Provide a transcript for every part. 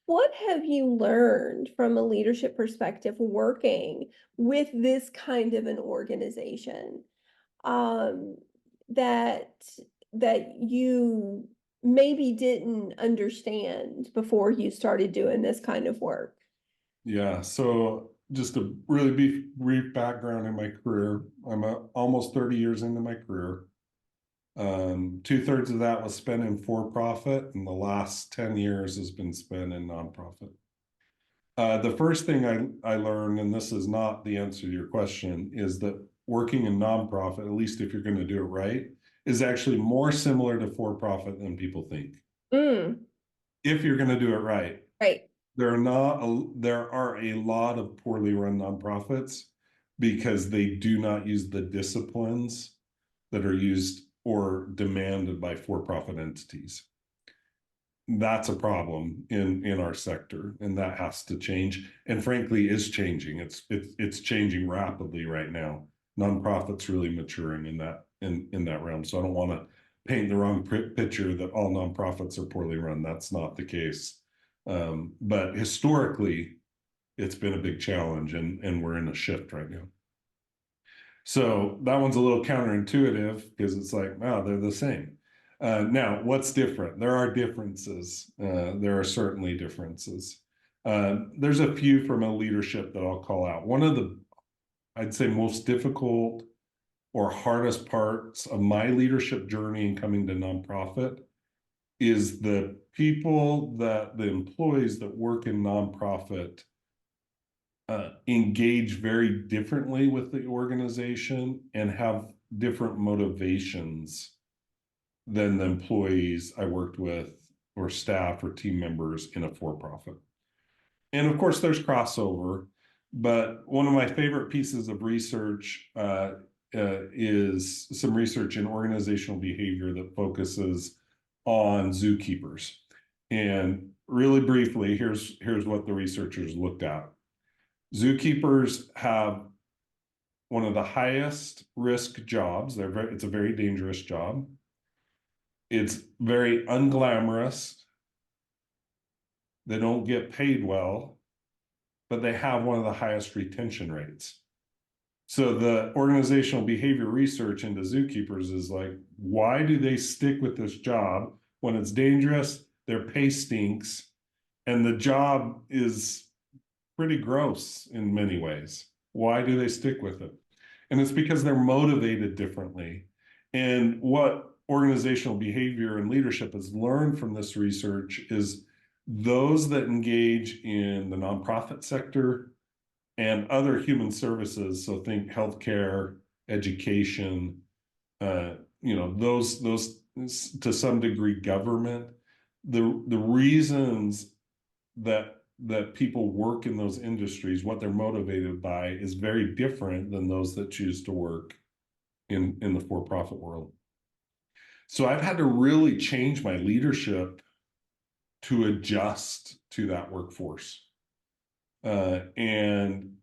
What have you learned from a leadership perspective working with this kind of an organization, um, that you maybe didn't understand before you started doing this kind of work? Yeah, so just a really brief background in my career. I'm almost 30 years into my career. Two-thirds of that was spent in for-profit, and the last 10 years has been spent in nonprofit. The first thing I learned, and this is not the answer to your question, is that working in nonprofit, at least if you're going to do it right, is actually more similar to for-profit than people think. Mm, If you're going to do it right. right. There are a lot of poorly run nonprofits because they do not use the disciplines that are used or demanded by for-profit entities. That's a problem in our sector, and that has to change. And frankly, is changing. It's changing rapidly right now. Nonprofits really maturing in that realm. So I don't want to paint the wrong picture that all nonprofits are poorly run. That's not the case. But historically, it's been a big challenge, and we're in a shift right now. So that one's a little counterintuitive because it's like, wow, they're the same. Now, what's different? There are differences. There are certainly differences. There's a few from a leadership that I'll call out. One of the, I'd say, most difficult or hardest parts of my leadership journey in coming to nonprofit is the employees that work in nonprofit engage very differently with the organization and have different motivations than the employees I worked with or staff or team members in a for-profit. And of course, there's crossover, but one of my favorite pieces of research is some research in organizational behavior that focuses on zookeepers. And really briefly, here's what the researchers looked at. Zookeepers have one of the highest risk jobs. It's a very dangerous job. It's very unglamorous. They don't get paid well, but they have one of the highest retention rates. So the organizational behavior research into zookeepers is like, why do they stick with this job when it's dangerous, their pay stinks, and the job is pretty gross in many ways? Why do they stick with it? And it's because they're motivated differently. And what organizational behavior and leadership has learned from this research is those that engage in the nonprofit sector and other human services, so think healthcare, education, those to some degree government, the reasons that people work in those industries, what they're motivated by, is very different than those that choose to work in the for-profit world. So I've had to really change my leadership to adjust to that workforce. And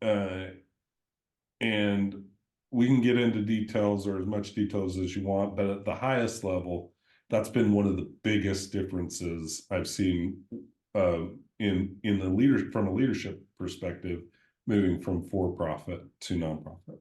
we can get into details or as much details as you want, but at the highest level, that's been one of the biggest differences I've seen in the leadership from a leadership perspective, moving from for-profit to nonprofit.